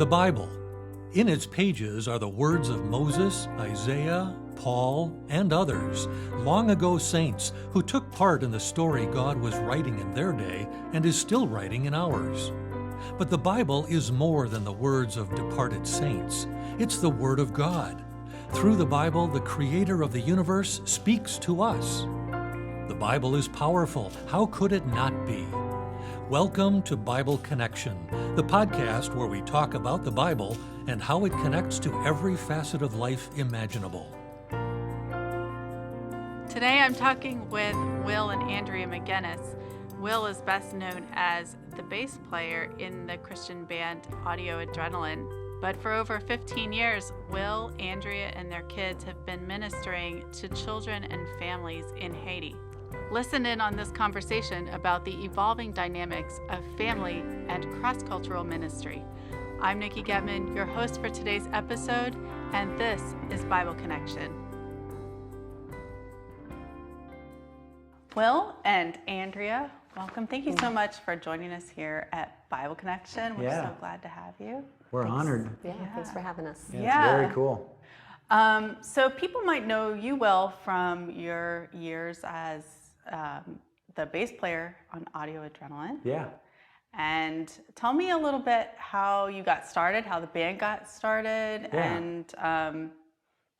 Bible. In its pages are the words of Moses, Isaiah, Paul, and others, long ago saints who took part in the story God was writing in their day and is still writing in ours. But the Bible is more than the words of departed saints. It's the Word of God. Through the Bible, the Creator of the universe speaks to us. The Bible is powerful. How could it not be? Welcome to Bible Connection, the podcast where we talk about the Bible and how it connects to every facet of life imaginable. Today I'm talking with Will and Andrea McGinniss. Will is best known as the bass player in the Christian band Audio Adrenaline. But for over 15 years, Will, Andrea, and their kids have been ministering to children and families in Haiti. Listen in on this conversation about the evolving dynamics of family and cross-cultural ministry. I'm Nikki Getman, your host for today's episode, and this is Bible Connection. Will and Andrea, welcome. Thank you so much for joining us here at Bible Connection. We're so glad to have you. We're honored. Yeah, thanks for having us. Yeah, it's very cool. So people might know you well from your years as the bass player on Audio Adrenaline. Yeah. And tell me a little bit how you got started, how the band got started, and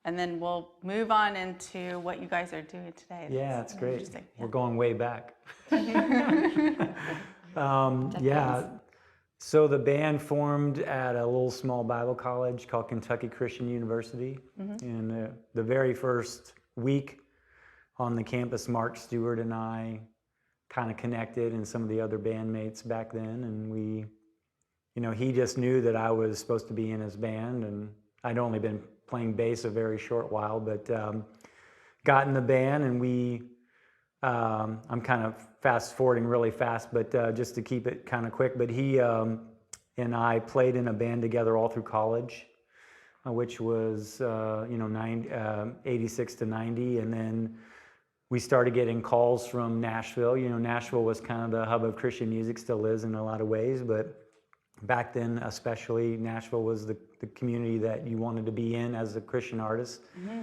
then we'll move on into what you guys are doing today. Yeah, that's great. Yeah. We're going way back. So the band formed at a little small Bible college called Kentucky Christian University. Mm-hmm. And the very first week on the campus, Mark Stewart and I kind of connected, and some of the other bandmates back then. And we, he just knew that I was supposed to be in his band, and I'd only been playing bass a very short while, but got in the band, and we, I'm kind of fast forwarding really fast, but just to keep it kind of quick, but he and I played in a band together all through college, which was 86 to 90, and then we started getting calls from Nashville. Nashville was kind of the hub of Christian music, still is in a lot of ways, but back then especially, Nashville was the community that you wanted to be in as a Christian artist. Mm-hmm.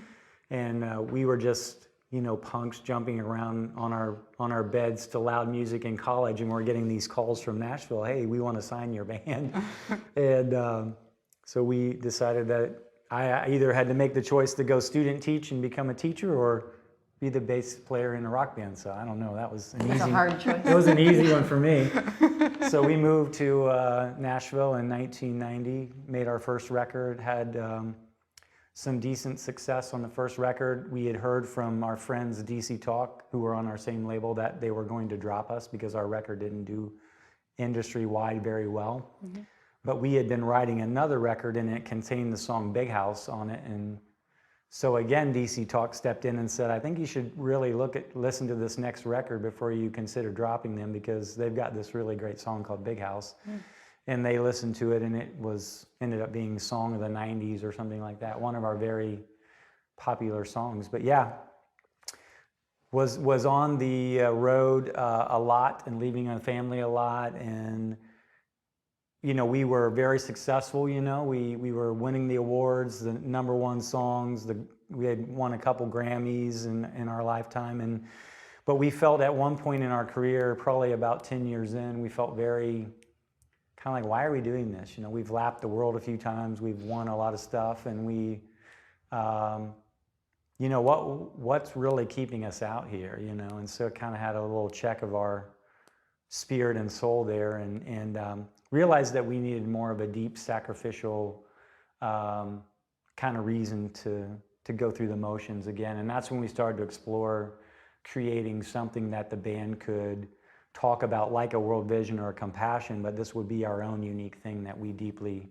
And we were just punks jumping around on our beds to loud music in college, and we're getting these calls from Nashville, hey, we want to sign your band. And so we decided that I either had to make the choice to go student teach and become a teacher, or be the bass player in a rock band. So I don't know, that was a hard choice. It was an easy one for me. So we moved to Nashville in 1990, made our first record, had some decent success on the first record. We had heard from our friends DC Talk, who were on our same label, that they were going to drop us because our record didn't do industry-wide very well. Mm-hmm. But we had been writing another record, and it contained the song Big House on it. And so again, DC Talk stepped in and said, I think you should really listen to this next record before you consider dropping them, because they've got this really great song called Big House. Mm. And they listened to it, and it ended up being Song of the 90s or something like that, one of our very popular songs. But yeah, was on the road a lot and leaving a family a lot, and we were very successful. We were winning the awards, the number one songs. We had won a couple Grammys in our lifetime, but we felt at one point in our career, probably about 10 years in, we felt very kind of like, why are we doing this? We've lapped the world a few times, we've won a lot of stuff, and we, what's really keeping us out here? And so it kind of had a little check of our spirit and soul there, and realized that we needed more of a deep sacrificial kind of reason to go through the motions again. And that's when we started to explore creating something that the band could talk about, like a world vision or a compassion, but this would be our own unique thing that we deeply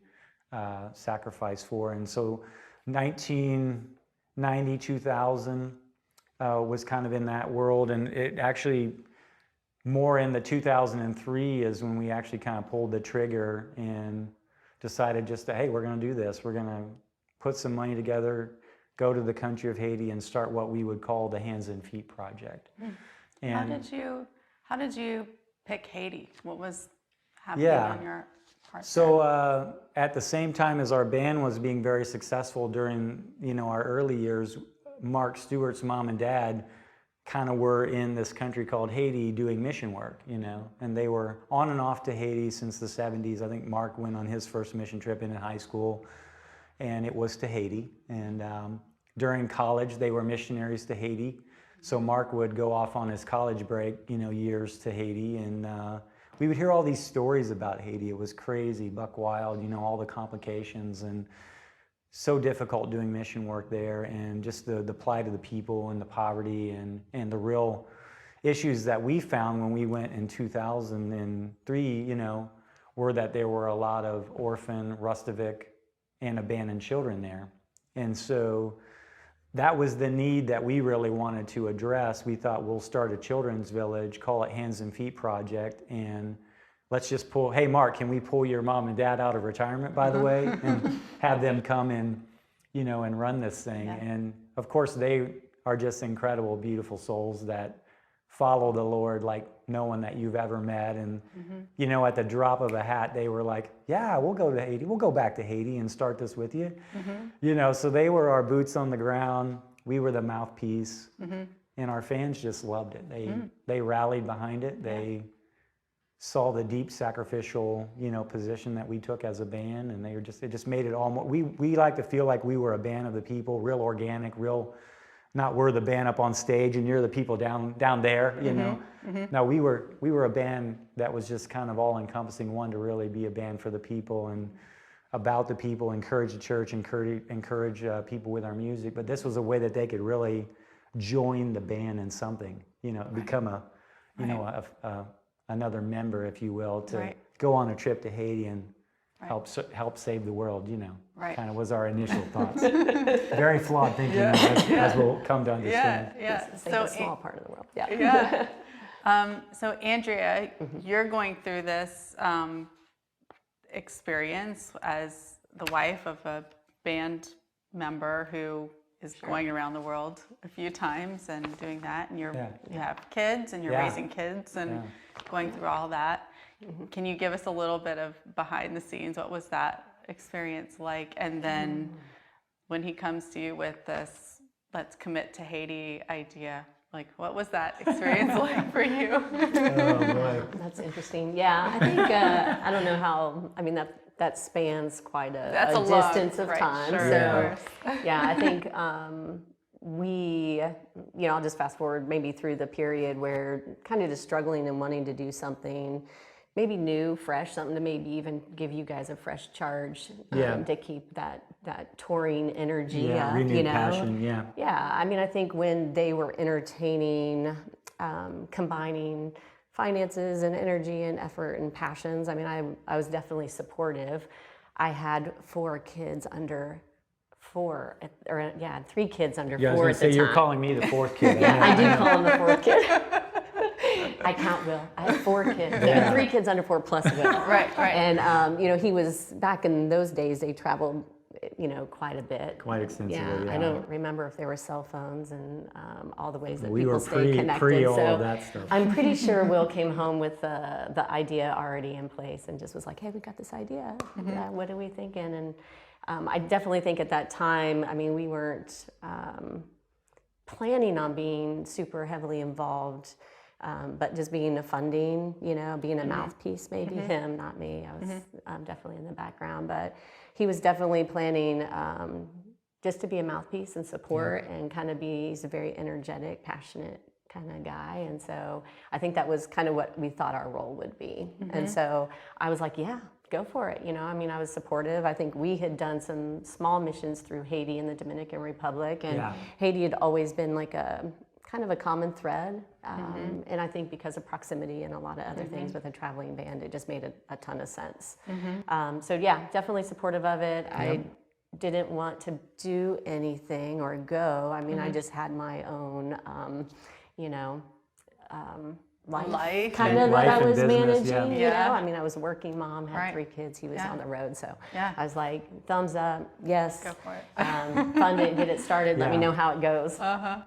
sacrifice for. And so 1990, 2000 was kind of in that world, and it actually more in the 2003 is when we actually kind of pulled the trigger and decided just to, hey, we're going to do this. We're going to put some money together, go to the country of Haiti, and start what we would call the Hands and Feet Project. And how did you pick Haiti? What was happening on your part? So at the same time as our band was being very successful during, our early years, Mark Stewart's mom and dad kind of were in this country called Haiti doing mission work, and they were on and off to Haiti since the 70s. I think Mark went on his first mission trip in high school, and it was to Haiti. And during college, they were missionaries to Haiti. So Mark would go off on his college break, years to Haiti, and we would hear all these stories about Haiti. It was crazy, buck wild, all the complications, and so difficult doing mission work there, and just the plight of the people and the poverty and the real issues that we found when we went in 2003, were that there were a lot of orphan, restavek, and abandoned children there. And so that was the need that we really wanted to address. We thought we'll start a children's village, call it Hands and Feet Project, and let's just hey Mark, can we pull your mom and dad out of retirement, by the way, and have them come and, and run this thing. Yeah. And of course they are just incredible, beautiful souls that follow the Lord like no one that you've ever met. And, at the drop of a hat, they were like, yeah, we'll go to Haiti. We'll go back to Haiti and start this with you. So they were our boots on the ground. We were the mouthpiece. And our fans just loved it. They rallied behind it. They saw the deep sacrificial, position that we took as a band, and it just made it all more, we like to feel like we were a band of the people, real organic, not we're the band up on stage and you're the people down there, No, we were a band that was just kind of all encompassing, one to really be a band for the people and about the people, encourage the church, encourage people with our music, but this was a way that they could really join the band in something, become another member, if you will, to go on a trip to Haiti and help save the world, kind of was our initial thoughts. Very flawed thinking, as we'll come to understand. So a small part of the world. So Andrea, you're going through this experience as the wife of a band member who is going around the world a few times and doing that, and you have kids and you're raising kids and going through all that. Can you give us a little bit of behind the scenes? What was that experience like? And then when he comes to you with this let's commit to Haiti idea, like what was that experience like for you? Oh boy. That's interesting. Yeah, I think I don't know how, that spans quite a distance of time. Sure. So I think we, I'll just fast forward maybe through the period where kind of just struggling and wanting to do something maybe new, fresh, something to maybe even give you guys a fresh charge to keep that touring energy up, renewed passion, I think when they were entertaining, combining finances and energy and effort and passions, I was definitely supportive. I had 3 kids under 4 at the time. I was going to say, you're calling me the 4th kid. I do call him the 4th kid. I count Will. I have 4 kids. There are 3 kids under 4 plus Will. Right. And he was back in those days. They traveled, quite a bit. Quite extensively. I don't remember if there were cell phones and all the ways that we people were stayed connected. Pre all of that stuff. I'm pretty sure Will came home with the idea already in place and just was like, "Hey, we got this idea. What are we thinking?" And I definitely think at that time, we weren't planning on being super heavily involved. But just being the funding, being a mouthpiece, maybe him, not me. I was definitely in the background, but he was definitely planning just to be a mouthpiece and support and kind of he's a very energetic, passionate kind of guy. And so I think that was kind of what we thought our role would be. And so I was like, yeah, go for it. I was supportive. I think we had done some small missions through Haiti and the Dominican Republic, and Haiti had always been like kind of a common thread, and I think because of proximity and a lot of other things with a traveling band, it just made a ton of sense. So definitely supportive of it. I didn't want to do anything or go. I just had my own, life kind of that I was managing. I was a working mom, had 3 kids. He was on the road, so I was like, thumbs up, yes. Go for it. Fund it, get it started. Let me know how it goes.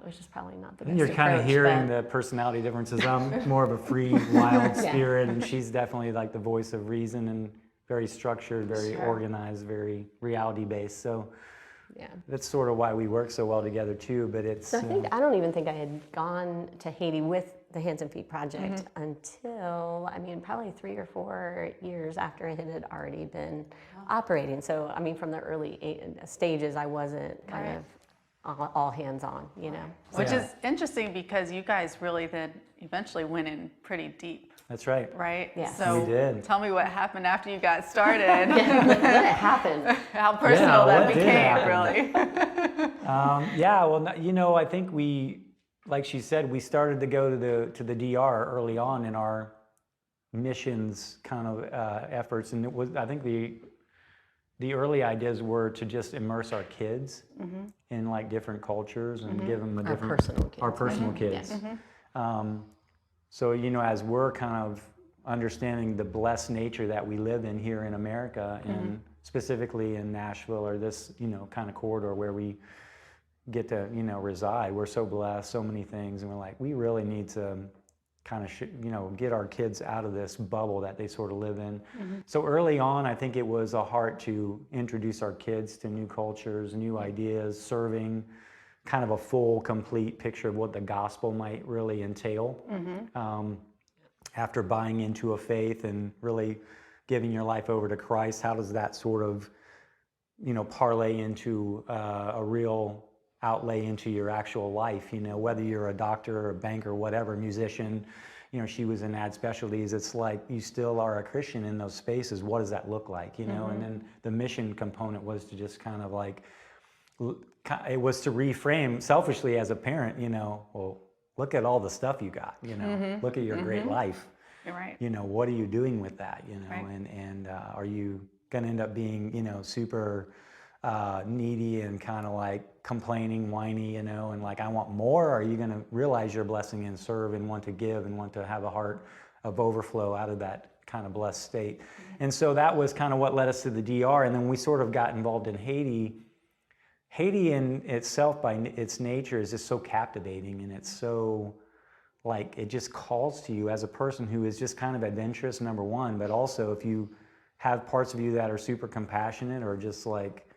Which is probably not the best. You're kind of hearing but... the personality differences. I'm more of a free, wild spirit, and she's definitely like the voice of reason and very structured, very Sure. organized, very reality-based. So Yeah. that's sort of why we work so well together too. But it's So I don't even think I had gone to Haiti with the Hands and Feet Project until, I mean, probably 3 or 4 years after it had already been operating. So, I mean, from the early stages, I wasn't kind of all hands on, you know. Which Yeah. is interesting because you guys really then eventually went in pretty deep, That's right. right? Yes. So We did. tell me what happened after you got started. When it happened. How personal that what did became, happen? really. Yeah, well, you know, I think we, like she said, we started to go to the DR early on in our missions kind of efforts, and it was, I think the early ideas were to just immerse our kids in like different cultures and give them a Our different personal kids. our personal kids. So you know, as we're kind of understanding the blessed nature that we live in here in America, and specifically in Nashville or this, you know, kind of corridor where we get to, you know, reside, we're so blessed, so many things, and we're like, we really need to kind of you know, get our kids out of this bubble that they sort of live in. So early on, I think it was a heart to introduce our kids to new cultures, new ideas, serving, kind of a full, complete picture of what the gospel might really entail. After buying into a faith and really giving your life over to Christ, how does that sort of, you know, parlay into a real outlay into your actual life? You know, whether you're a doctor or a banker, whatever, musician, you know, she was in ad specialties. It's like you still are a Christian in those spaces. What does that look like? You know, and then the mission component was to just kind of like, it was to reframe selfishly as a parent, you know, well, look at all the stuff you got, you know, look at your great life. You're right. You know, what are you doing with that, you know, Right. and are you going to end up being, you know, super needy and kind of like complaining, whiny, you know, and like, I want more? Or are you going to realize your blessing and serve and want to give and want to have a heart of overflow out of that kind of blessed state? And so that was kind of what led us to the DR. And then we sort of got involved in Haiti. Haiti in itself, by its nature, is just so captivating, and it's so, like, it just calls to you as a person who is just kind of adventurous, number one, but also if you have parts of you that are super compassionate, or just like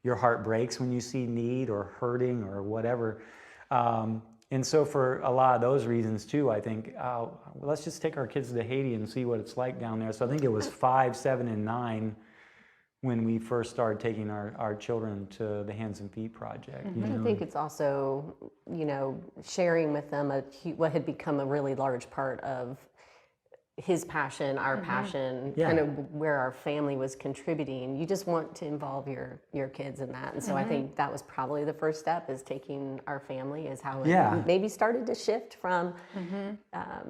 your heart breaks when you see need or hurting or whatever. And so for a lot of those reasons too, I think, well, let's just take our kids to Haiti and see what it's like down there. So I think it was 5, 7, and 9 when we first started taking our children to the Hands and Feet Project. You know? I think it's also, you know, sharing with them what had become a really large part of his passion, our passion, Yeah. kind of where our family was contributing. You just want to involve your kids in that. And so I think that was probably the first step, is taking our family, is how it Yeah. maybe started to shift from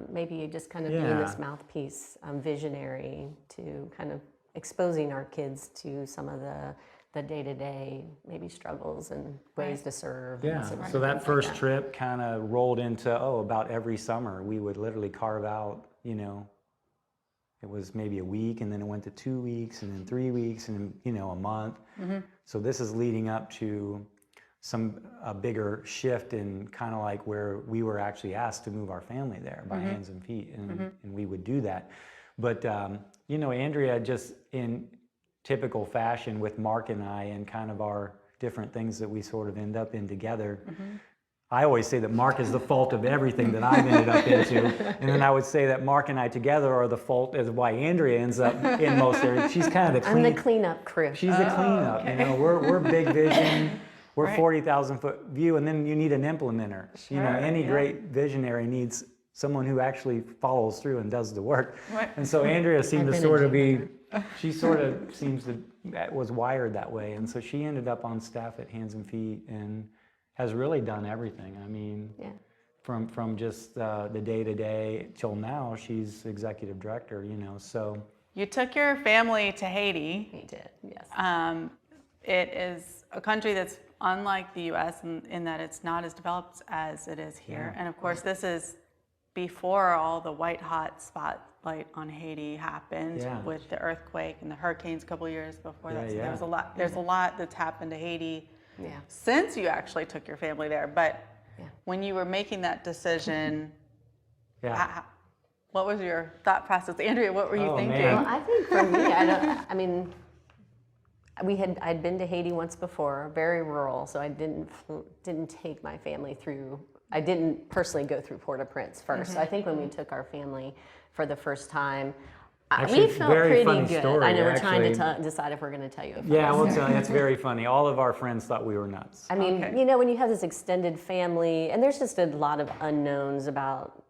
maybe just kind of being Yeah. this mouthpiece visionary to kind of exposing our kids to some of the day-to-day maybe struggles and ways to serve. Yeah, and so that things first like trip kind of rolled into, about every summer we would literally carve out, you know, it was maybe a week, and then it went to 2 weeks, and then 3 weeks, and then, you know, a month. So this is leading up to a bigger shift in kind of like where we were actually asked to move our family there by Hands and Feet, and we would do that. But, you know, Andrea, just in typical fashion with Mark and I and kind of our different things that we sort of end up in together, I always say that Mark is the fault of everything that I've ended up into. And then I would say that Mark and I together are the fault as why Andrea ends up in most areas. She's kind of the I'm the cleanup crew. She's the cleanup. You know, we're big vision. We're Right. 40,000-foot view, and then you need an implementer. You know, Sure, any yeah. great visionary needs someone who actually follows through and does the work. Right. And so Andrea seemed to I've been sort a of be, she sort of seems to, was wired that way. And so she ended up on staff at Hands and Feet and has really done everything. I mean, Yeah. from just the day-to-day till now, she's executive director, you know, so. You took your family to Haiti. We did, yes. It is a country that's unlike the U.S. in that it's not as developed as it is here. Yeah. And of course, this is before all the white-hot spotlight on Haiti happened, Yeah. with the earthquake and the hurricanes a couple of years before that. So Yeah. there's a lot that's happened to Haiti Yeah. since you actually took your family there. But Yeah. when you were making that decision, Yeah. What was your thought process? Andrea, what were you thinking? man. Well, I think for me, I mean, I'd been to Haiti once before, very rural, so I didn't take my family through. I didn't personally go through Port-au-Prince first. So I think when we took our family for the first time, Actually, we it's a felt very pretty funny good. story, I know we're trying actually. to decide if we're going to tell you. Yeah, we'll tell you. It's very funny. All of our friends thought we were nuts. I mean, Okay. you know, when you have this extended family, and there's just a lot of unknowns about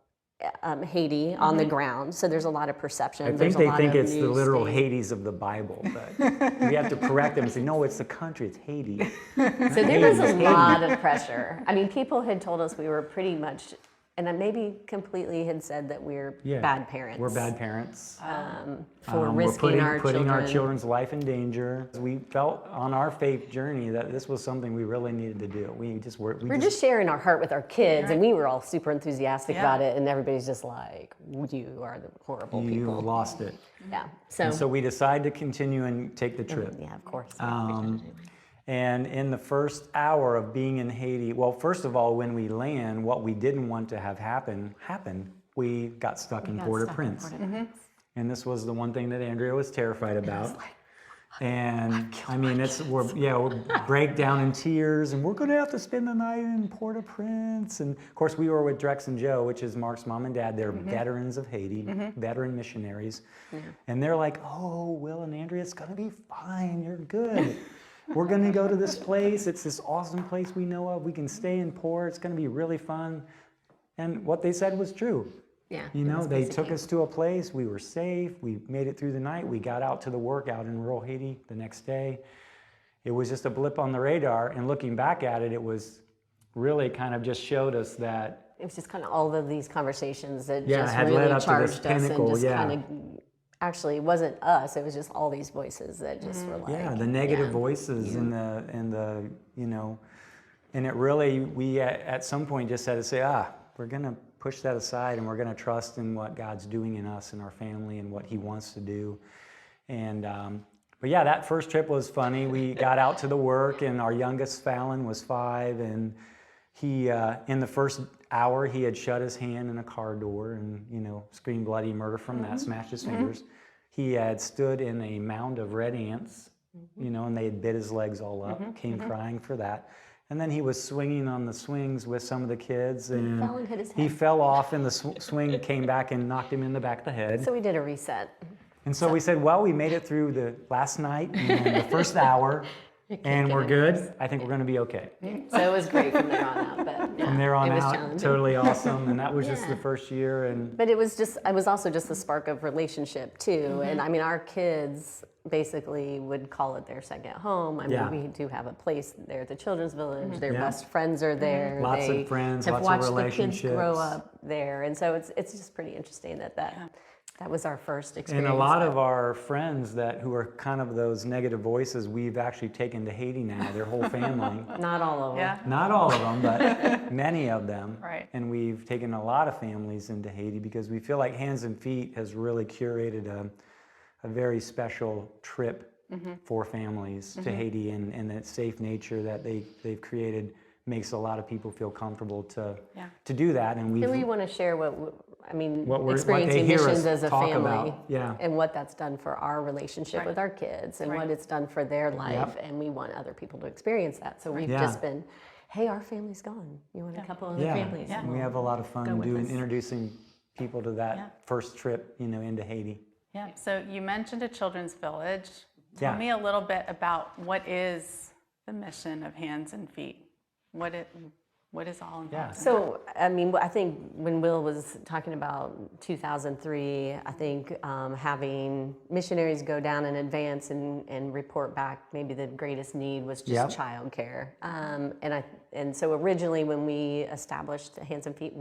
Haiti on the ground, so there's a lot of perception. I think There's a they lot think of it's the news literal state. Hades of the Bible, but we have to correct them and say, no, it's the country, it's Haiti. So there was a lot of pressure. I mean, people had told us we were pretty much, and then maybe completely had said that we're bad parents. We're bad parents. For We're risking our putting our children. children's life in danger. We felt on our faith journey that this was something we really needed to do. We We're just sharing our heart with our kids, and we were all super enthusiastic Yeah. about it, and everybody's just like, you are the horrible you people. lost it. Yeah. And so we decided to continue and take the trip. Yeah, of course. And in the first hour of being in Haiti, well, first of all, when we land, what we didn't want to have happen happened. We got stuck in Port-au-Prince. And this was the one thing that Andrea was terrified about. And I mean, we'll break down in tears, and we're going to have to spend the night in Port-au-Prince. And of course, we were with Drex and Joe, which is Mark's mom and dad. They're veterans of Haiti, veteran missionaries. And they're like, oh, Will and Andrea, it's going to be fine. You're good. We're going to go to this place. It's this awesome place we know of. We can stay in Port. It's going to be really fun. And what they said was true. Yeah. You know, they took us to a place. We were safe. We made it through the night. We got out to the workout in rural Haiti the next day. It was just a blip on the radar. And looking back at it, it was really kind of just showed us that. It was just kind of all of these conversations that just had really led up to this charged us pinnacle, and just yeah. kind of, actually, it wasn't us. It was just all these voices that just were like. Yeah, the negative voices and the you know, and it really, we at some point just had to say, we're going to push that aside, and we're going to trust in what God's doing in us and our family and what He wants to do. And but yeah, that first trip was funny. We got out to the work, and our youngest Fallon was 5, and he in the first hour he had shut his hand in a car door and, you know, screamed bloody murder from that, smashed his fingers. He had stood in a mound of red ants, you know, and they had bit his legs all up, came crying for that. And then he was swinging on the swings with some of the kids, and fell and hit his he head. fell off, and the swing came back and knocked him in the back of the head. So we did a reset. And so we said, well, we made it through the last night and the first hour, and we're good. I think we're going to be okay. So it was great from there on out. But yeah, From there on it was out, challenging. totally awesome. And that was just the Yeah. first year. And But it was also just the spark of relationship too. And I mean, our kids basically would call it their second home. I mean, Yeah. we do have a place there at the Children's Village. Their best friends are there. Lots of They friends, have lots of watched the kids grow relationships. up there. And so it's just pretty interesting that was our first experience. And a lot of our friends who are kind of those negative voices, we've actually taken to Haiti now, their whole family. Not all of them. Yeah. Not all of them, but many of them. Right. And we've taken a lot of families into Haiti because we feel like Hands and Feet has really curated a very special trip for families to Haiti, and that safe nature that they've created makes a lot of people feel comfortable to do that. And And we want to share what what experiencing they hear us missions as a talk family, about. Yeah. and what that's done for our relationship with our kids, and what it's done for their life, and we want other people to experience that. So we've just been, hey, our family's gone. You want a couple other families? And we have a lot of fun introducing people to that first trip, you know, into Haiti. Yeah. So you mentioned a children's village. Tell Yeah. me a little bit about what is the mission of Hands and Feet. What is all involved? Yeah. in So, I mean, I think when Will was talking about 2003, I think having missionaries go down in advance and report back, maybe the greatest need was just childcare. And so originally when we established Hands and Feet,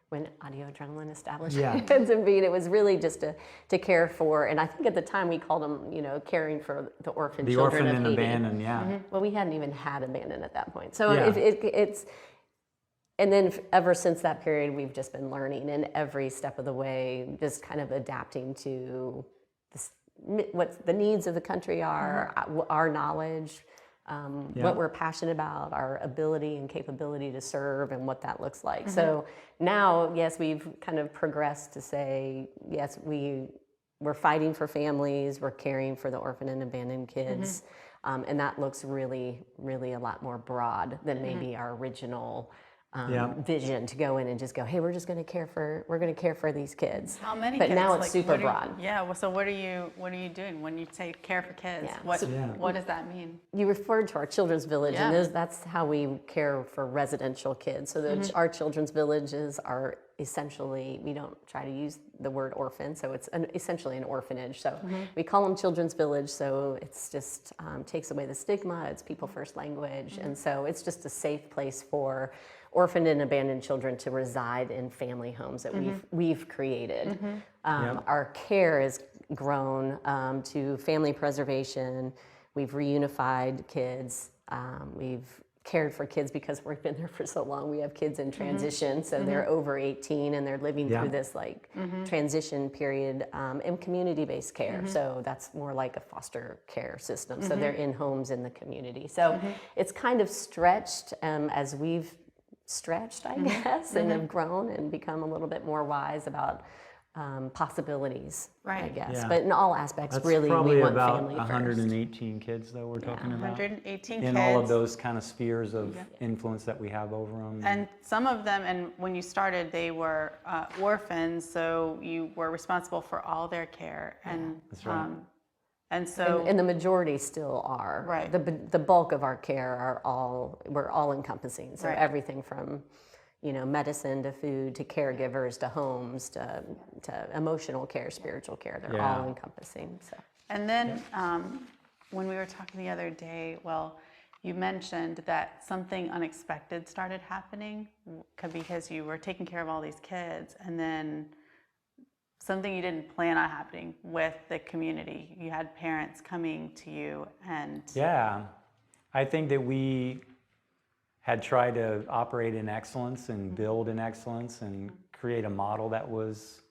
when Audio Adrenaline established Hands and Feet, it was really just to care for, and I think at the time we called them, you know, caring for the orphan The children orphan of and Haiti. abandoned, Well, we hadn't even had abandon at that point. So Yeah. it's, and then ever since that period, we've just been learning, and every step of the way, just kind of adapting to what the needs of the country are, our knowledge, what we're passionate about, our ability and capability to serve, and what that looks like. So now, yes, we've kind of progressed to say, yes, we're fighting for families, we're caring for the orphan and abandoned kids, and that looks really, really a lot more broad than maybe our original vision to go in and just go, hey, we're going to care for these kids. How many but kids? now it's Like, super broad. Yeah. Well, so what are you doing when you say care for kids? Yeah. What does that mean? You referred to our children's village, Yeah. and that's how we care for residential kids. So our children's villages are essentially, we don't try to use the word orphan, so it's essentially an orphanage. So we call them children's village, so it's just takes away the stigma, it's people first language, and so it's just a safe place for orphaned and abandoned children to reside in family homes that we've created. Our care has grown to family preservation. We've reunified kids. We've cared for kids because we've been there for so long. We have kids in transition, so they're over 18 and they're living through this transition period, and community-based care. So that's more like a foster care system. So they're in homes in the community. So it's kind of stretched as we've stretched, I guess, and have grown and become a little bit more wise about possibilities, I guess. Yeah. But in all aspects, That's really, probably we want about family 118 kids, though, we're talking about. 118 in kids. all of those kind of spheres of influence that we have over them. And some of them, and when you started, they were orphans, so you were responsible for all their care. And That's right. and so and the majority still are. Right. The bulk of our care we're all encompassing. So Right. everything from medicine to food to caregivers to homes to emotional care, spiritual care, they're all encompassing. So. And then when we were talking the other day, well, you mentioned that something unexpected started happening because you were taking care of all these kids, and then something you didn't plan on happening with the community. You had parents coming to you and... Yeah, I think that we had tried to operate in excellence and build in excellence and create a model that was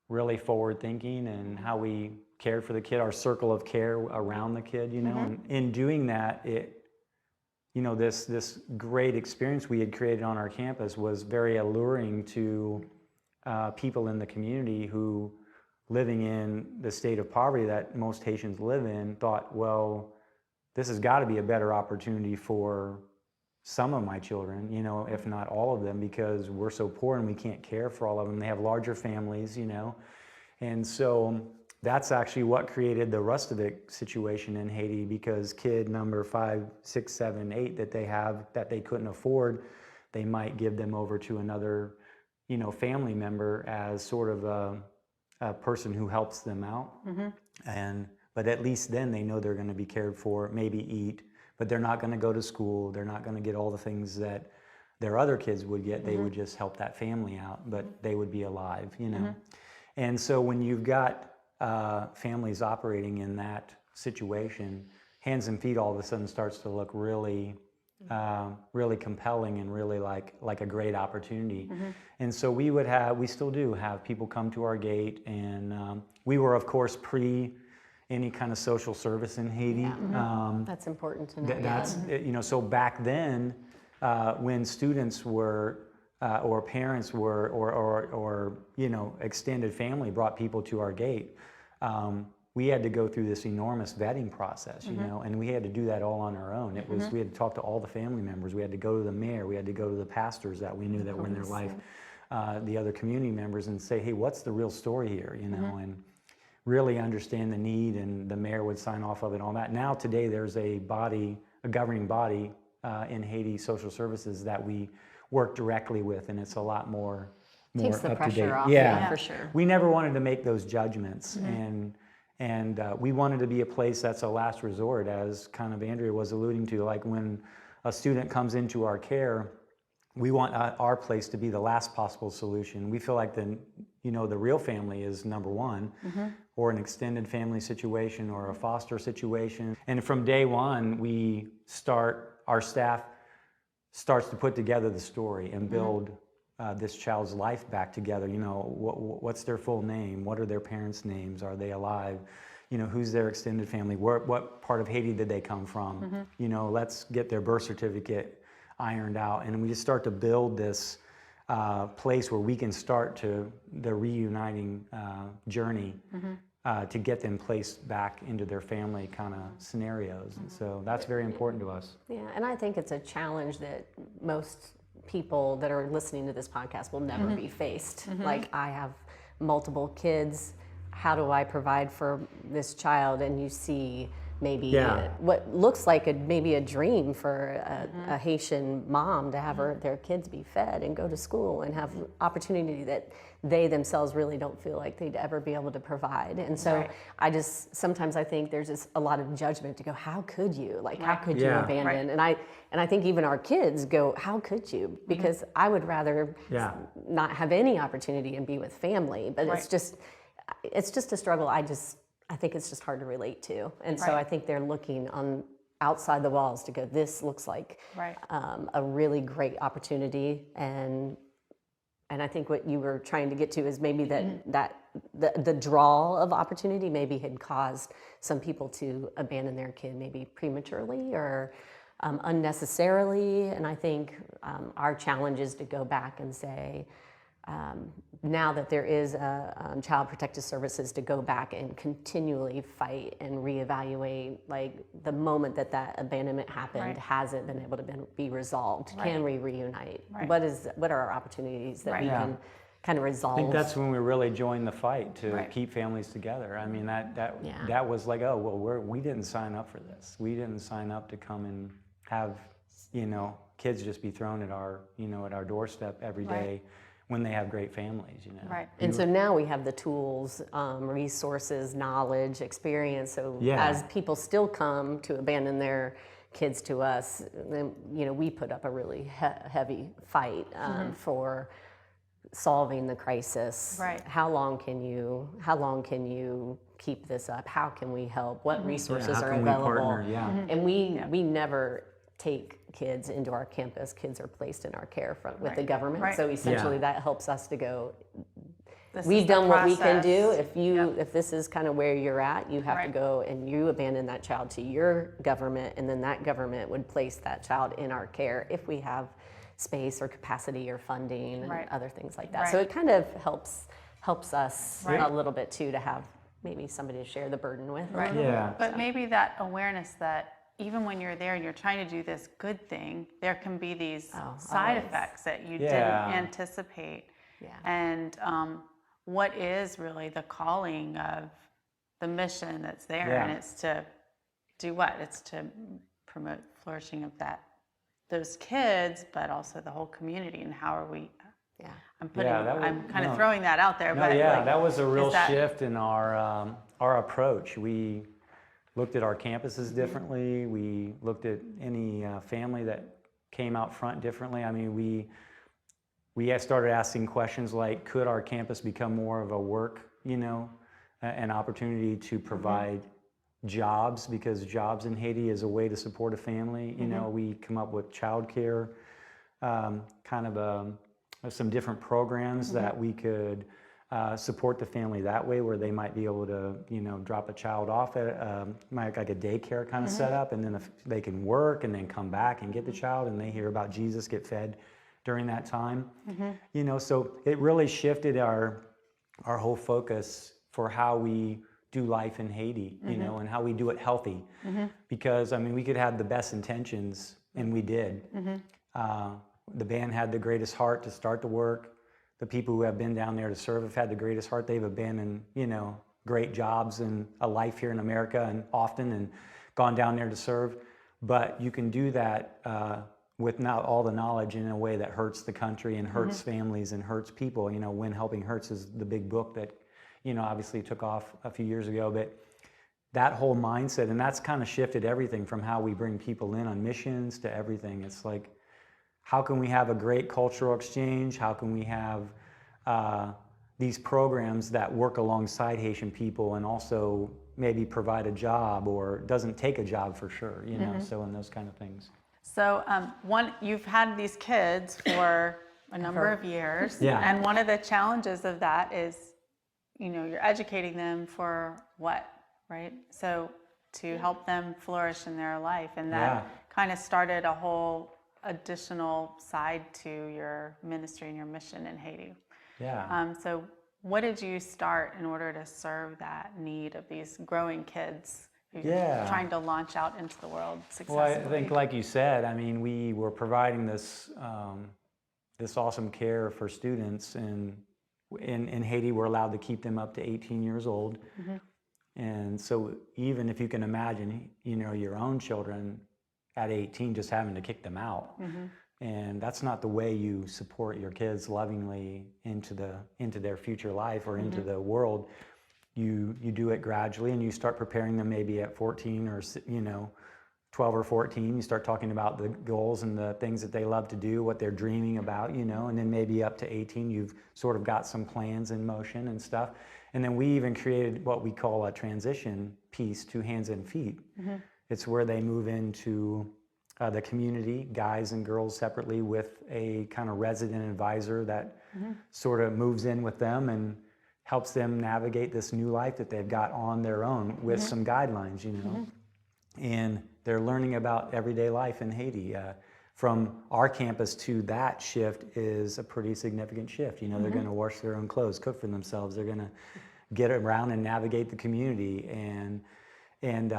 really forward thinking and how we cared for the kid, our circle of care around the kid, and in doing that, this great experience we had created on our campus was very alluring to people in the community who, living in the state of poverty that most Haitians live in, thought, well, this has got to be a better opportunity for some of my children, if not all of them, because we're so poor and we can't care for all of them. They have larger families, and so that's actually what created the restavek situation in Haiti, because kid number 5, 6, 7, 8 that they have that they couldn't afford, they might give them over to another, family member as sort of a person who helps them out. But at least then they know they're going to be cared for, maybe eat, but they're not going to go to school. They're not going to get all the things that their other kids would get. They would just help that family out, but they would be alive, And so when you've got families operating in that situation, hands and feet all of a sudden starts to look really, really compelling and really like a great opportunity. And so we still do have people come to our gate, and we were, of course, any kind of social service in Haiti. That's important to know. So back then, when students were, or parents were, or extended family brought people to our gate, we had to go through this enormous vetting process, and we had to do that all on our own. It was, we had to talk to all the family members. We had to go to the mayor. We had to go to the pastors that we knew that were in their life, the other community members, and say, hey, what's the real story here, and really understand the need, and the mayor would sign off of it, all that. Now today there's a governing body in Haiti, social services, that we work directly with, and it's a lot more Takes the up to date. pressure off, Yeah, for sure. We never wanted to make those judgments, and we wanted to be a place that's a last resort, as kind of Andrea was alluding to, like when a student comes into our care, we want our place to be the last possible solution. We feel like the real family is number one, or an extended family situation, or a foster situation. And from day one, our staff starts to put together the story and build this child's life back together. What's their full name? What are their parents' names? Are they alive? who's their extended family, what part of Haiti did they come from, let's get their birth certificate ironed out. And we just start to build this place where we can start to the reuniting journey to get them placed back into their family kind of scenarios. And so that's very important to us. Yeah, and I think it's a challenge that most people that are listening to this podcast will never be faced. Like, I have multiple kids. How do I provide for this child? And you see maybe what looks like maybe a dream for a Haitian mom to have their kids be fed and go to school and have opportunity that they themselves really don't feel like they'd ever be able to provide. And so sometimes I think there's just a lot of judgment to go, how could you? Like, how could you abandon? And I think even our kids go, how could you? Because I would rather not have any opportunity and be with family, but it's just a struggle. I think it's just hard to relate to. And so I think they're looking on outside the walls to go, this looks like a really great opportunity. And I think what you were trying to get to is maybe that the draw of opportunity maybe had caused some people to abandon their kid maybe prematurely or unnecessarily. And I think our challenge is to go back and say, now that there is Child Protective Services, to go back and continually fight and reevaluate, like, the moment that abandonment happened, has it been able to be resolved? Can we reunite? What are our opportunities that we can kind of resolve? I think that's when we really joined the fight to keep families together. I mean, that was like, oh, well, we didn't sign up for this. We didn't sign up to come and have, kids just be thrown at our, at our doorstep every day. When they have great families, And so now we have the tools, resources, knowledge, experience. So as people still come to abandon their kids to us, then, we put up a really heavy fight for solving the crisis. How long can you keep this up? How can we help? What resources are available? And we never take kids into our campus. Kids are placed in our care with the government. So essentially that helps us to go, we've done what we can do. If this is kind of where you're at, you have to go and you abandon that child to your government, and then that government would place that child in our care if we have space or capacity or funding and other things like that. So it kind of helps us a little bit too, to have maybe somebody to share the burden with. But maybe that awareness that even when you're there and you're trying to do this good thing, there can be these side effects that you didn't anticipate. And what is really the calling of the mission that's there? And it's to do what? It's to promote flourishing of those kids, but also the whole community. And how are we? I'm kind of throwing that out there. But that was a real shift in our approach. We looked at our campuses differently. We looked at any family that came out front differently. I mean, we started asking questions like, could our campus become more of a work, an opportunity to provide jobs, because jobs in Haiti is a way to support a family. We come up with childcare, kind of some different programs that we could support the family that way, where they might be able to, drop a child off at like a daycare kind of setup, and then if they can work and then come back and get the child, and they hear about Jesus, get fed during that time. So it really shifted our whole focus for how we do life in Haiti, and how we do it healthy. Because, I mean, we could have the best intentions, and we did. The band had the greatest heart to start the work. The people who have been down there to serve have had the greatest heart. They've abandoned, great jobs and a life here in America and gone down there to serve. But you can do that with not all the knowledge in a way that hurts the country and hurts families and hurts people. When Helping Hurts is the big book that, obviously took off a few years ago. But that whole mindset, and that's kind of shifted everything from how we bring people in on missions to everything. It's like, how can we have a great cultural exchange? How can we have these programs that work alongside Haitian people and also maybe provide a job, or doesn't take a job for sure, so in those kind of things. So you've had these kids for a number of years. And one of the challenges of that is, you're educating them for what? right? So to help them flourish in their life, and that kind of started a whole additional side to your ministry and your mission in Haiti. Yeah. So what did you start in order to serve that need of these growing kids who are trying to launch out into the world successfully? Well, I think, like you said, I mean, we were providing this this awesome care for students, and in Haiti, we're allowed to keep them up to 18 years old. And so even if you can imagine, you know, your own children at 18 just having to kick them out. And that's not the way you support your kids lovingly into their future life or into the world. You do it gradually, and you start preparing them maybe at 14 or, you know, 12 or 14. You start talking about the goals and the things that they love to do, what they're dreaming about, you know, and then maybe up to 18, you've sort of got some plans in motion and stuff. And then we even created what we call a transition piece to Hands and Feet. It's where they move into the community, guys and girls separately, with a kind of resident advisor that sort of moves in with them and helps them navigate this new life that they've got on their own with some guidelines, you know. And they're learning about everyday life in Haiti. From our campus to that shift is a pretty significant shift. You know, they're going to wash their own clothes, cook for themselves. They're going to get around and navigate the community. And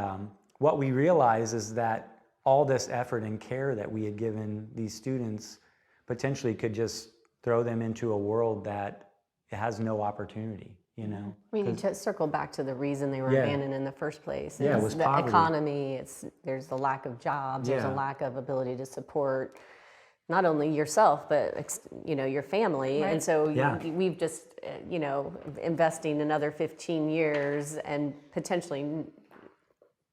what we realize is that all this effort and care that we had given these students potentially could just throw them into a world that has no opportunity, you know. We need to circle back to the reason they were abandoned in the first place. Yeah, it was the poverty. Economy. There's the lack of jobs. There's a lack of ability to support not only yourself, but, you know, your family. And so we've just, you know, investing another 15 years and potentially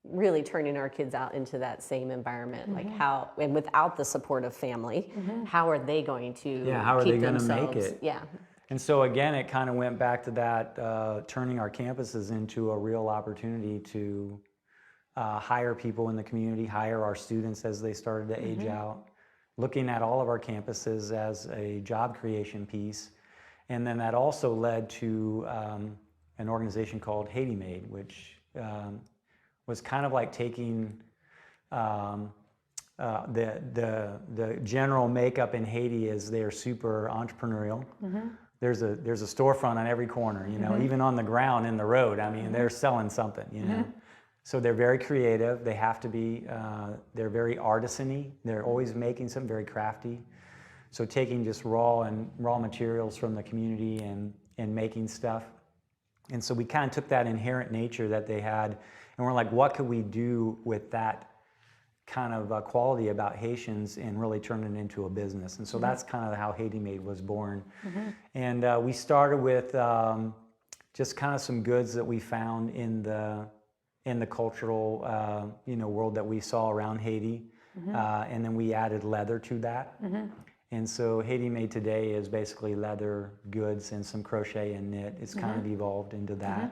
really turning our kids out into that same environment. Like how, and without the support of family, how are they going to how are keep they going to themselves? make it? Yeah. And so again, it kind of went back to that, turning our campuses into a real opportunity to hire people in the community, hire our students as they started to age out, looking at all of our campuses as a job creation piece. And then that also led to an organization called Haiti Made, which was kind of like taking the general makeup in Haiti is they're super entrepreneurial. There's a storefront on every corner, you know, even on the ground in the road. I mean, they're selling something, you know. So they're very creative. They have to be. They're very artisan-y. They're always making something, very crafty. So taking just raw materials from the community and making stuff. And so we kind of took that inherent nature that they had, and we're like, what could we do with that kind of quality about Haitians and really turn it into a business? And so that's kind of how Haiti Made was born. And we started with just kind of some goods that we found in the cultural you know, world that we saw around Haiti. And then we added leather to that. And so Haiti Made today is basically leather goods and some crochet and knit. It's kind of evolved into that.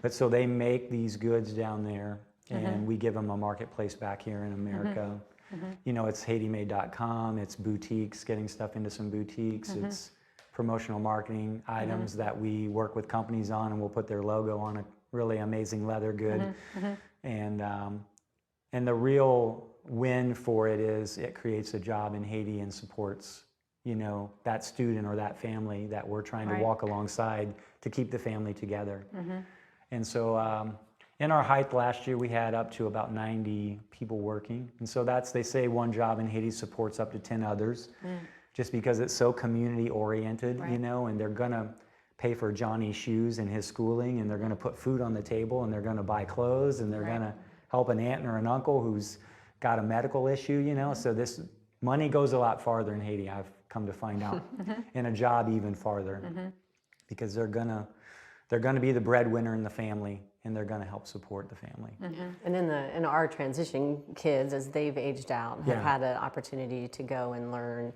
But so they make these goods down there, and we give them a marketplace back here in America. You know, it's HaitiMade.com, it's boutiques, getting stuff into some boutiques, it's promotional marketing items that we work with companies on, and we'll put their logo on a really amazing leather good. And the real win for it is it creates a job in Haiti and supports, you know, that student or that family that we're trying to walk alongside to keep the family together. And so in our height last year, we had up to about 90 people working. And so that's, they say one job in Haiti supports up to 10 others, just because it's so community oriented, you know, and they're gonna pay for Johnny's shoes and his schooling, and they're gonna put food on the table, and they're gonna buy clothes, and they're gonna help an aunt or an uncle who's got a medical issue, you know. So this money goes a lot farther in Haiti, I've come to find out, and a job even farther, because they're gonna be the breadwinner in the family, and they're gonna help support the family. And in our transition kids, as they've aged out, have had an opportunity to go and learn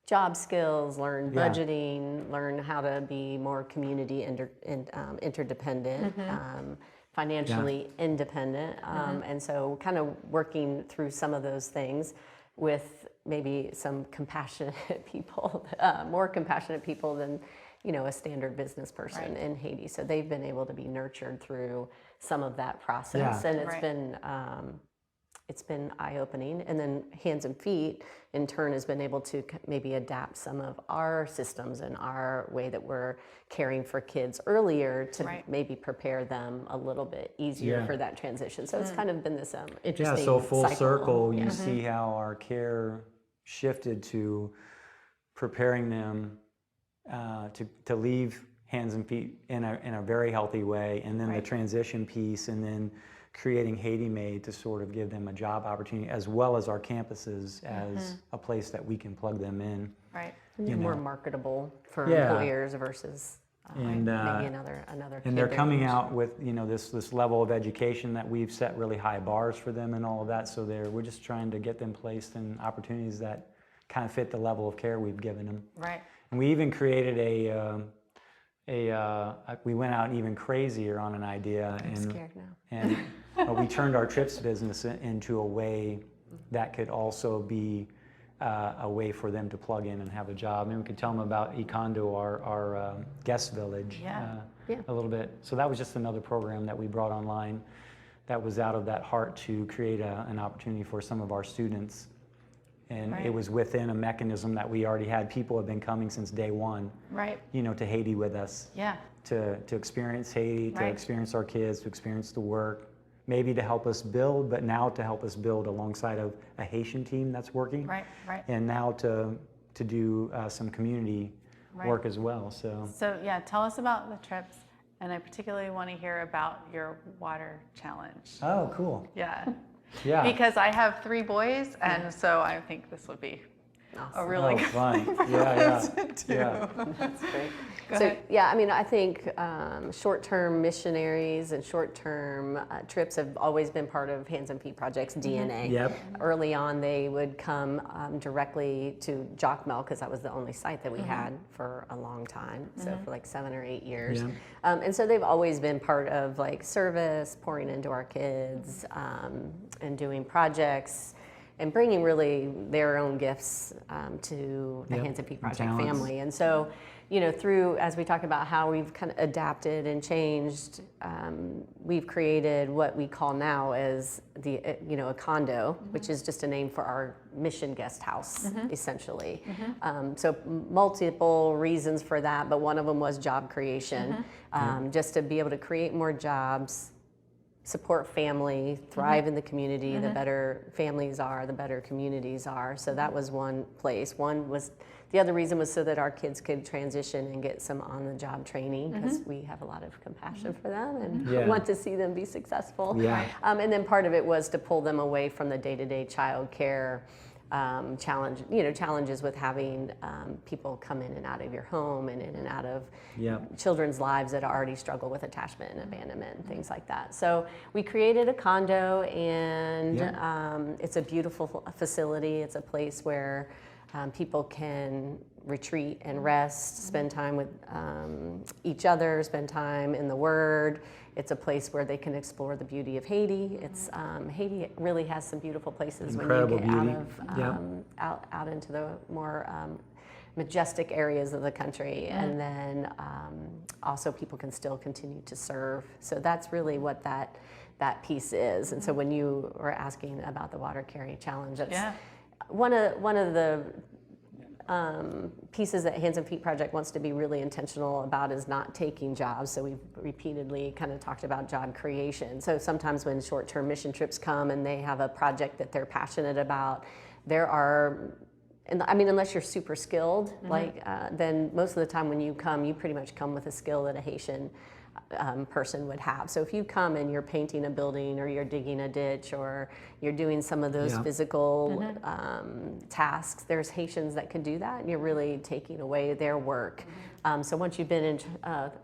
job skills, learn budgeting, learn how to be more community interdependent, financially independent. And so kind of working through some of those things with maybe some compassionate people, more compassionate people than a standard business person in Haiti. So they've been able to be nurtured through some of that process, and it's been eye-opening. And then Hands and Feet, in turn, has been able to maybe adapt some of our systems and our way that we're caring for kids earlier to maybe prepare them a little bit easier for that transition. So it's kind of been this interesting so full cycle. circle, you see how our care shifted to preparing them to leave Hands and Feet in a very healthy way, and then the transition piece, and then creating Haiti Made to sort of give them a job opportunity, as well as our campuses as a place that we can plug them in. Right. And more marketable for employers versus and maybe another. And they're coming out with this level of education that we've set really high bars for them and all of that. So we're just trying to get them placed in opportunities that kind of fit the level of care we've given them. Right. And we even created we went out even crazier on an idea. I'm scared now. And we turned our trips business into a way that could also be a way for them to plug in and have a job. And we could tell them about Econdo, our guest village, a little bit. So that was just another program that we brought online that was out of that heart to create an opportunity for some of our students. And it was within a mechanism that we already had. People have been coming since day one, to Haiti with us, to experience Haiti, to experience our kids, to experience the work, maybe to help us build, but now to help us build alongside of a Haitian team that's working, and now to do some community work as well. So tell us about the trips, and I particularly want to hear about your water challenge. Oh, cool. Yeah, because I have 3 boys, and so I think this would be a really good fun. thing That's great. So I mean, I think short-term missionaries and short-term trips have always been part of Hands and Feet Project's DNA. Early on, they would come directly to Jacmel, because that was the only site that we had for a long time, so for like 7 or 8 years. And so they've always been part of like service, pouring into our kids, and doing projects, and bringing really their own gifts to the Hands and Feet Project family. And so, through, as we talk about how we've kind of adapted and changed, we've created what we call now as a condo, which is just a name for our mission guest house, essentially. So multiple reasons for that, but one of them was job creation, just to be able to create more jobs, support family, thrive in the community. The better families are, the better communities are. So that was one place. The other reason was so that our kids could transition and get some on-the-job training, because we have a lot of compassion for them and want to see them be successful. And then part of it was to pull them away from the day-to-day child care challenges with having people come in and out of your home and in and out of children's lives that already struggle with attachment and abandonment and things like that. So we created a condo, and it's a beautiful facility. It's a place where people can retreat and rest, spend time with each other, spend time in the Word. It's a place where they can explore the beauty of Haiti. It's Haiti really has some beautiful places Incredible when you get beauty. out into the more majestic areas of the country, and then also people can still continue to serve. So that's really what that piece is. And so when you were asking about the water carry challenge, that's one of the pieces that Hands and Feet Project wants to be really intentional about is not taking jobs. So we've repeatedly kind of talked about job creation. So sometimes when short-term mission trips come and they have a project that they're passionate about, there are, unless you're super skilled, then most of the time when you come, you pretty much come with a skill that a Haitian person would have. So if you come and you're painting a building, or you're digging a ditch, or you're doing some of those physical tasks, there's Haitians that can do that, and you're really taking away their work. So once you've been in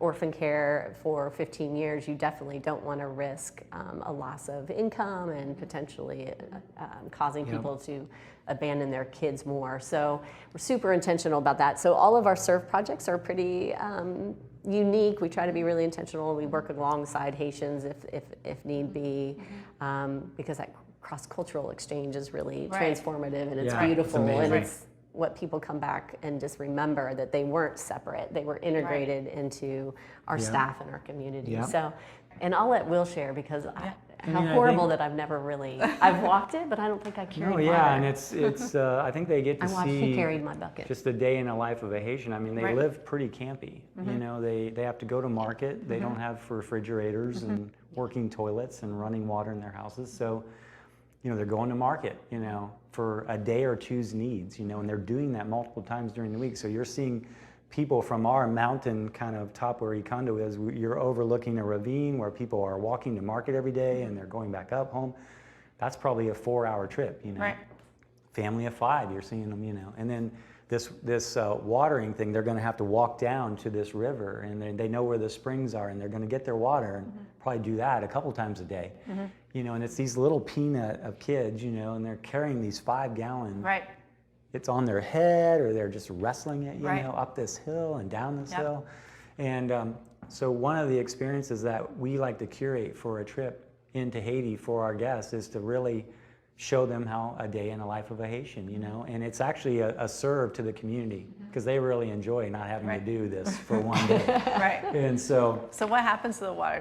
orphan care for 15 years, you definitely don't want to risk a loss of income and potentially causing people to abandon their kids more. So we're super intentional about that. So all of our serve projects are pretty unique. We try to be really intentional. We work alongside Haitians if need be, because that cross-cultural exchange is really transformative, and it's beautiful, and what people come back and just remember, that they weren't separate. They were integrated into our staff and our community. Yeah. So, and I'll let Will share, because how mean, I horrible think- that I've never really, I've walked it, but I don't think I carried No, water. yeah, and it's I think they get to I watched see he carried my bucket. just a day in the life of a Haitian. I mean, they Right. live pretty campy. You know, they have to go to market. They don't have refrigerators and working toilets and running water in their houses. So, you know, they're going to market, you know, for a day or two's needs, you know, and they're doing that multiple times during the week. So you're seeing people from our mountain kind of top where Ikondo is, you're overlooking a ravine where people are walking to market every day and they're going back up home. That's probably a 4-hour trip, you know. Right. Family of 5, you're seeing them, you know. And then this watering thing, they're going to have to walk down to this river, and they know where the springs are, and they're going to get their water and probably do that a couple times a day. You know, and it's these little peanut of kids, you know, and they're carrying these 5-gallon. Right. It's on their head, or they're just wrestling it, you Right. know, up this hill and down this Yep. hill. And so one of the experiences that we like to curate for a trip into Haiti for our guests is to really show them how a day in the life of a Haitian, you know, and it's actually a serve to the community, because they really enjoy not having Right. to do this for one day. Right. And so So what happens to the water?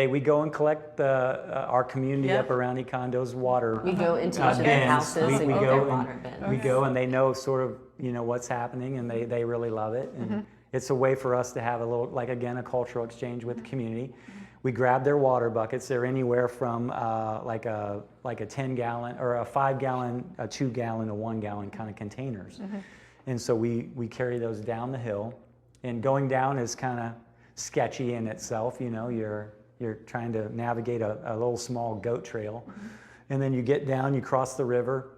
we go and collect our community Yep. up around Ikondo's water. We go into each of their bins. houses and we get go their and water bins. we go and they know sort of, you know, what's happening, and they really love it. And it's a way for us to have a little, like, again, a cultural exchange with the community. We grab their water buckets. They're anywhere from like a 10-gallon or a 5-gallon, a 2-gallon, a 1-gallon kind of containers. And so we carry those down the hill, and going down is kind of sketchy in itself. You know, you're trying to navigate a little small goat trail, and then you get down, you cross the river,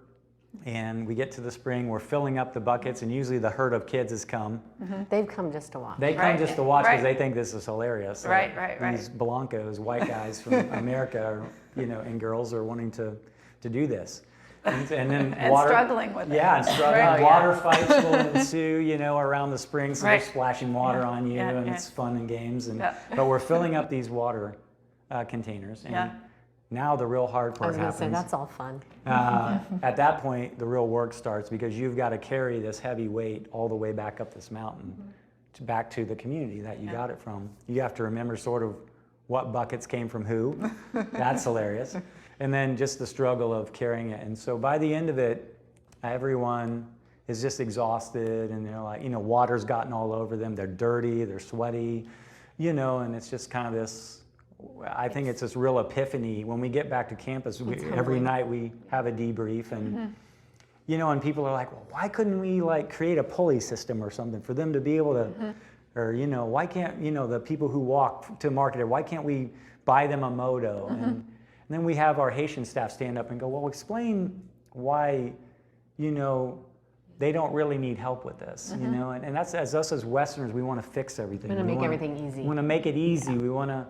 and we get to the spring. We're filling up the buckets, and usually the herd of kids has come. They've come just to watch. They come Right. just to watch because Right. they think this is hilarious. Right. These Blancos, white guys from America, you know, and girls are wanting to do this. And then And struggling with it. Yeah, and struggling. Right. Water fights will ensue, you know, around the spring, so Right. they're splashing water on you, Yeah, and yeah. it's fun and games. And Yeah. But we're filling up these water containers. And Yeah. now the real hard I part was going to happens. say, that's all fun. At that point, the real work starts, because you've got to carry this heavy weight all the way back up this mountain, back to the community that you got it from. You have to remember sort of what buckets came from who. That's hilarious. And then just the struggle of carrying it. And so by the end of it, everyone is just exhausted, and they're like, you know, water's gotten all over them. They're dirty, they're sweaty, you know, and it's just kind of this. I think it's this real epiphany when we get back to campus. Every night we have a debrief, and you know, and people are like, well, why couldn't we like create a pulley system or something for them to be able to, or you know, why can't, you know, the people who walk to market, why can't we buy them a moto? And then we have our Haitian staff stand up and go, well, explain why, you know, they don't really need help with this, you know, and that's, as us as Westerners, we want to fix everything. We want to make everything easy. We want to make it easy. We want to,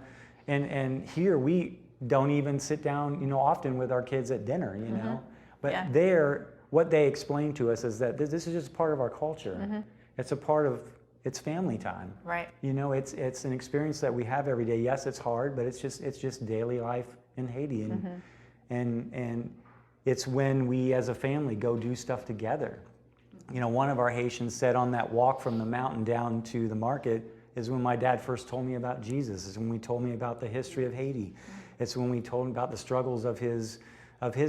and here we don't even sit down, you know, often with our kids at dinner, you know, but Yeah. there, what they explain to us is that this is just part of our culture. It's a part of, it's family time. Right. You know, it's an experience that we have every day. Yes, it's hard, but it's just daily life in Haiti, and it's when we as a family go do stuff together. You know, one of our Haitians said on that walk from the mountain down to the market is when my dad first told me about Jesus. Is when we told me about the history of Haiti. It's when we told him about the struggles of his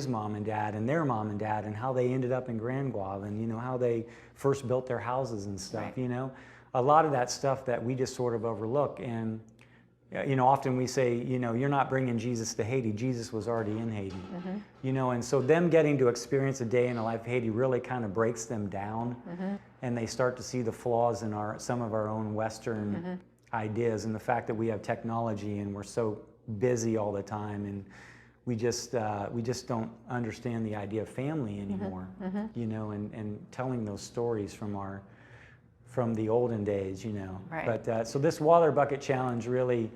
mom and dad and their mom and dad, and how they ended up in Grand Guave, and you know how they first built their houses and stuff. Right. You know, a lot of that stuff that we just sort of overlook. And you know, often we say, you know, you're not bringing Jesus to Haiti. Jesus was already in Haiti. You know, and so them getting to experience a day in the life of Haiti really kind of breaks them down, and they start to see the flaws in some of our own Western ideas, and the fact that we have technology and we're so busy all the time, and we just don't understand the idea of family anymore. You know, and telling those stories from the olden days, you know. Right. But so this water bucket challenge really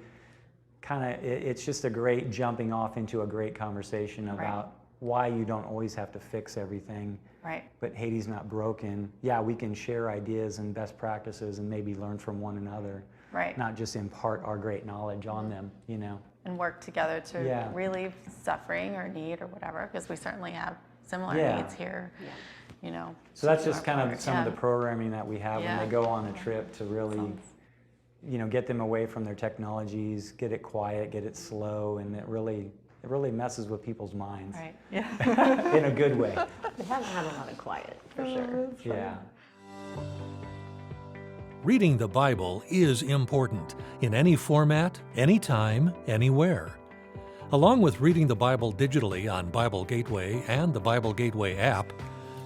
kind of, it's just a great jumping off into a great conversation about why you don't always have to fix everything. Right. But Haiti's not broken. Yeah, we can share ideas and best practices and maybe learn from one another. Right. Not just impart our great knowledge on them, you know. And work together to Yeah. relieve suffering or need or whatever, because we certainly have similar Yeah. needs here. So that's just kind of some of the programming that we have when they go on a trip to really, get them away from their technologies, get it quiet, get it slow, and it really messes with people's minds. Right. Yeah. In a good way. We haven't had a lot of quiet, for sure. Yeah. Reading the Bible is important in any format, anytime, anywhere. Along with reading the Bible digitally on Bible Gateway and the Bible Gateway app,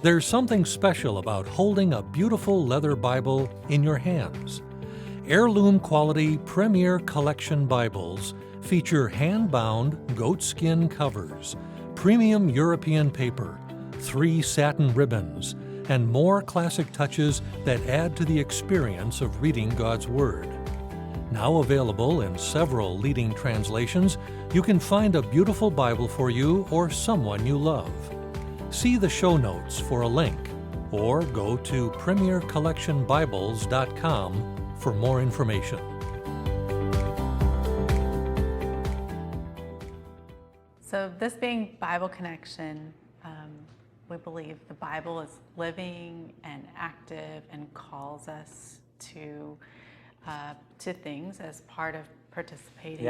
there's something special about holding a beautiful leather Bible in your hands. Heirloom quality Premier Collection Bibles feature hand-bound goatskin covers, premium European paper, 3 satin ribbons, and more classic touches that add to the experience of reading God's Word. Now available in several leading translations, you can find a beautiful Bible for you or someone you love. See the show notes for a link, or go to premiercollectionbibles.com for more information. So this being Bible Connection, we believe the Bible is living and active and calls us to things as part of participating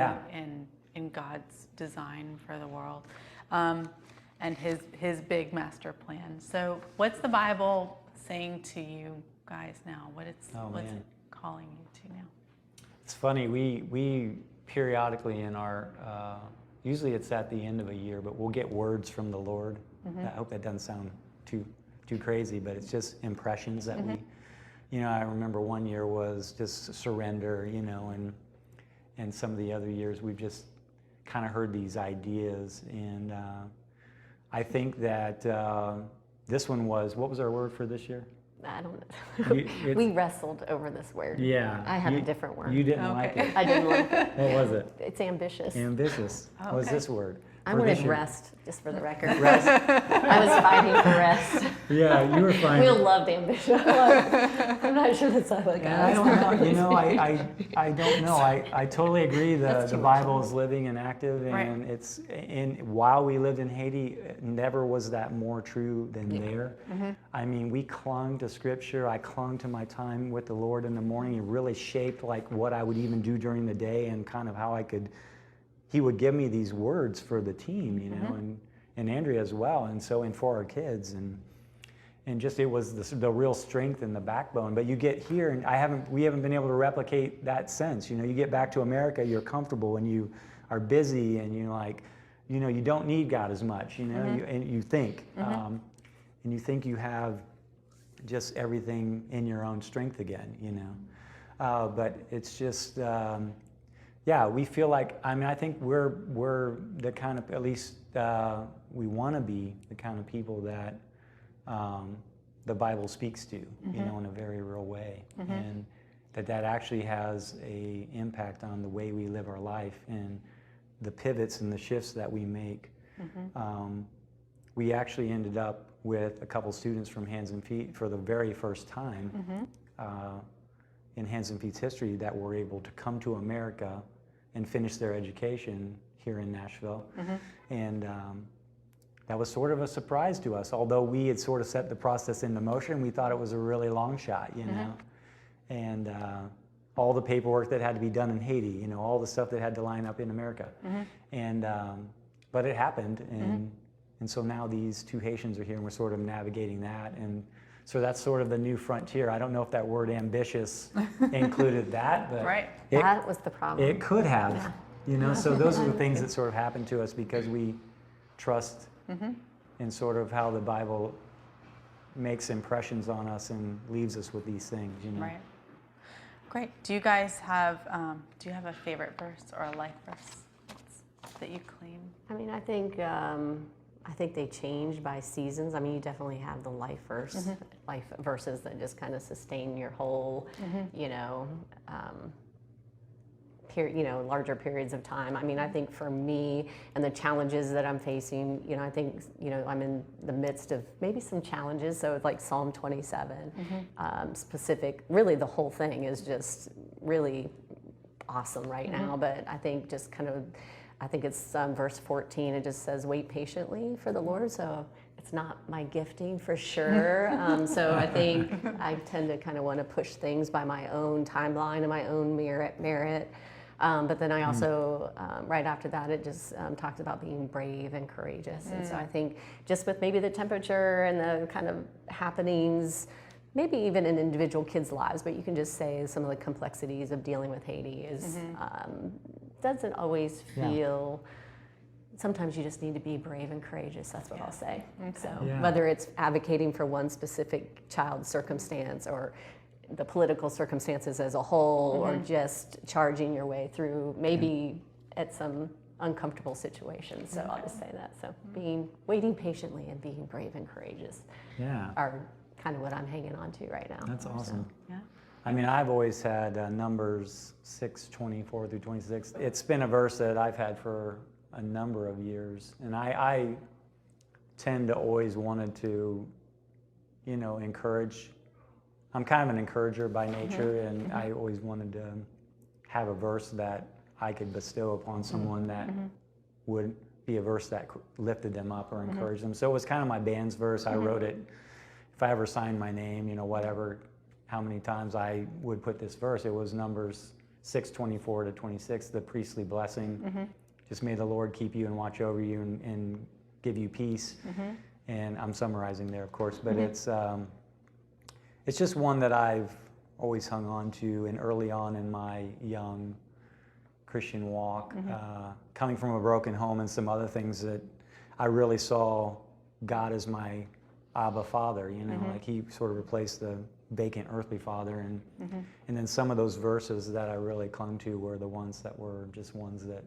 in God's design for the world and His big master plan. So what's the Bible saying to you guys now? What's it calling you to now? It's funny, we periodically in our, usually it's at the end of a year, but we'll get words from the Lord. I hope that doesn't sound too crazy, but it's just impressions that we, I remember one year was just surrender, and some of the other years we've just kind of heard these ideas. And I think that this one was, what was our word for this year? I don't know. We wrestled over this word. Yeah. I had a different word. You didn't like it. I didn't like it. What was it? It's ambitious. Ambitious. What was this word? I wanted rest, just for the record. Rest. I was fighting for rest. Yeah, you were fighting. We loved ambition. I'm not sure that's how it goes. I don't know. I don't know. I totally agree. The Bible is living and active, and it's while we lived in Haiti, never was that more true than there. I mean, we clung to Scripture. I clung to my time with the Lord in the morning. It really shaped like what I would even do during the day and kind of how I could. He would give me these words for the team, and Andrea as well, and for our kids, and just it was the real strength and the backbone. But you get here, and we haven't been able to replicate that sense. You get back to America, you're comfortable, and you are busy, and you're like, you don't need God as much, and you think, and you think you have just everything in your own strength again, but it's just. Yeah, we feel like, I think we're the kind of, at least we want to be the kind of people that the Bible speaks to, in a very real way. And that actually has an impact on the way we live our life and the pivots and the shifts that we make. We actually ended up with a couple students from Hands and Feet for the very first time in Hands and Feet's history that were able to come to America and finish their education here in Nashville. And that was sort of a surprise to us. Although we had sort of set the process into motion, we thought it was a really long shot, And all the paperwork that had to be done in Haiti, all the stuff that had to line up in America. And but it happened, and so now these 2 Haitians are here, and we're sort of navigating that. And so that's sort of the new frontier. I don't know if that word ambitious included that, but that was the problem. It could have, so those are the things that sort of happen to us because we trust in sort of how the Bible makes impressions on us and leaves us with these things, Right. Great. Do you guys have, do you have a favorite verse or a life verse that you claim? I think they change by seasons. You definitely have the life verses that just kind of sustain your whole, larger periods of time. I think for me and the challenges that I'm facing, I think, I'm in the midst of maybe some challenges. So it's like Psalm 27, specific, really the whole thing is just really awesome right now. But I think just kind of, I think it's verse 14. It just says, "Wait patiently for the Lord." So it's not my gifting for sure. So I think I tend to kind of want to push things by my own timeline and my own merit. But then I also, right after that, it just talked about being brave and courageous. And so I think just with maybe the temperature and the kind of happenings, maybe even in individual kids' lives, but you can just say some of the complexities of dealing with Haiti is doesn't always feel. Sometimes you just need to be brave and courageous. That's what I'll say. Okay. So whether it's advocating for one specific child's circumstance or the political circumstances as a whole, or just charging your way through maybe at some uncomfortable situations. So I'll just say that. So waiting patiently and being brave and courageous are kind of what I'm hanging on to right now. That's awesome. So, yeah. I mean, I've always had Numbers 6:24 through 26. It's been a verse that I've had for a number of years, and I tend to always wanted to, encourage. I'm kind of an encourager by nature, and I always wanted to have a verse that I could bestow upon someone that would be a verse that lifted them up or encouraged them. So it was kind of my band's verse. I wrote it. If I ever signed my name, whatever, how many times I would put this verse, it was Numbers 6:24 to 26, the priestly blessing. Just may the Lord keep you and watch over you and give you peace. And I'm summarizing there, of course, but it's just one that I've always hung on to, and early on in my young Christian walk, coming from a broken home and some other things, that I really saw God as my Abba Father, like He sort of replaced the vacant earthly father, and then some of those verses that I really clung to were the ones that were just ones that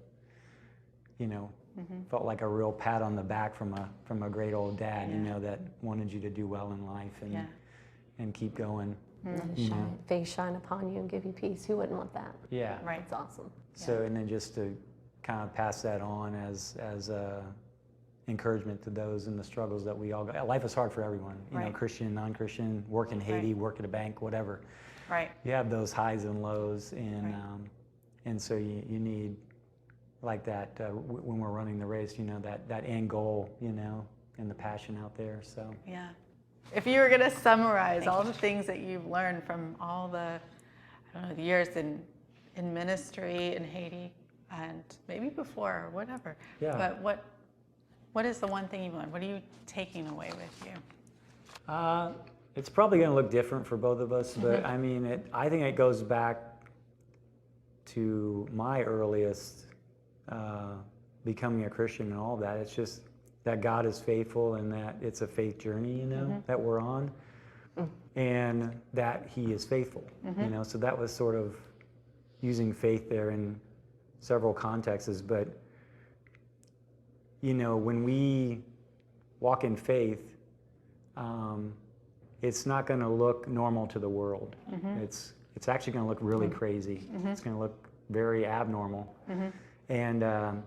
felt like a real pat on the back from a great old dad, that wanted you to do well in life and keep going. Face shine upon you and give you peace. Who wouldn't want that? Yeah. Right. It's awesome. So, and then just to kind of pass that on as encouragement to those in the struggles that we all got. Life is hard for everyone, Christian, non-Christian, work in Haiti, work at a bank, whatever. Right. You have those highs and lows, and so you need, like that, when we're running the race, that end goal, and the passion out there. So yeah. If you were going to summarize all the things that you've learned from all the, the years in ministry in Haiti, and maybe before or whatever, but what is the one thing you've learned? What are you taking away with you? It's probably going to look different for both of us, but I mean, I think it goes back to my earliest becoming a Christian and all of that. It's just that God is faithful, and that it's a faith journey, that we're on, and that He is faithful, So that was sort of using faith there in several contexts, but when we walk in faith, it's not going to look normal to the world. It's actually going to look really crazy. It's going to look very abnormal, and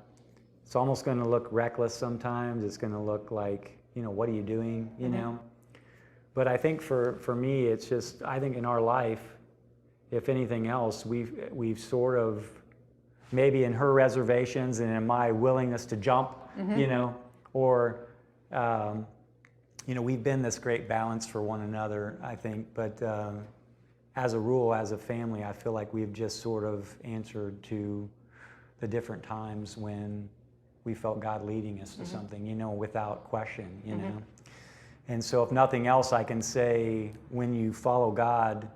it's almost going to look reckless sometimes. It's going to look like, what are you doing, But I think for me, it's just, I think in our life, if anything else, we've sort of, maybe in her reservations and in my willingness to jump, or, we've been this great balance for one another, I think. But as a rule, as a family, I feel like we've just sort of answered to the different times when we felt God leading us to something, without question, And so if nothing else, I can say when you follow God,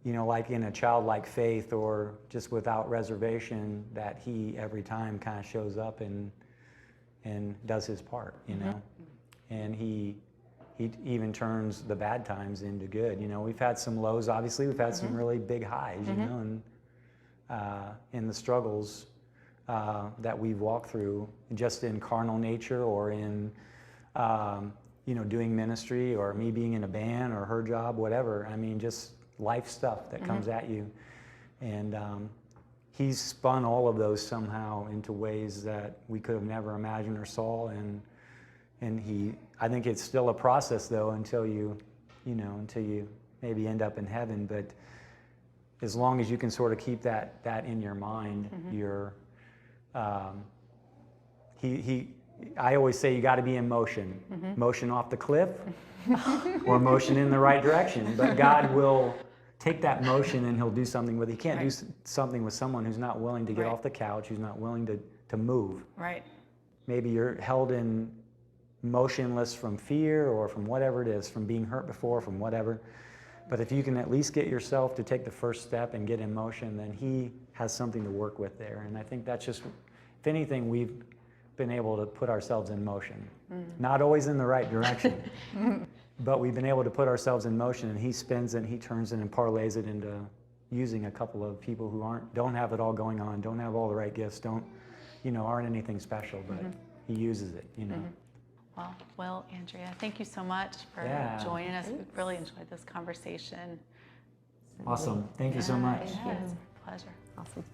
like in a childlike faith or just without reservation, that He every time kind of shows up and does His part, And He even turns the bad times into good. We've had some lows, obviously. We've had some really big highs, and in the struggles that we've walked through, just in carnal nature or in, doing ministry, or me being in a band or her job, whatever. I mean, just life stuff that comes at you. And He's spun all of those somehow into ways that we could have never imagined or saw. And I think it's still a process, though, until you maybe end up in heaven. But as long as you can sort of keep that in your mind, you're, I always say you got to be in motion. Motion off the cliff or motion in the right direction. But God will take that motion and he'll do something with it. He can't do something with someone who's not willing to get off the couch, who's not willing to move. Right. Maybe you're held in motionless from fear or from whatever it is, from being hurt before, from whatever. But if you can at least get yourself to take the first step and get in motion, then he has something to work with there. And I think that's just, if anything, we've been able to put ourselves in motion. Not always in the right direction, but we've been able to put ourselves in motion, and he spins it and he turns it and parlays it into using a couple of people who don't have it all going on, don't have all the right gifts, aren't anything special, but he uses it, Well, Will, Andrea, thank you so much for joining us. We've really enjoyed this conversation. Awesome. Thank you so much. Yeah, it's a pleasure. Awesome.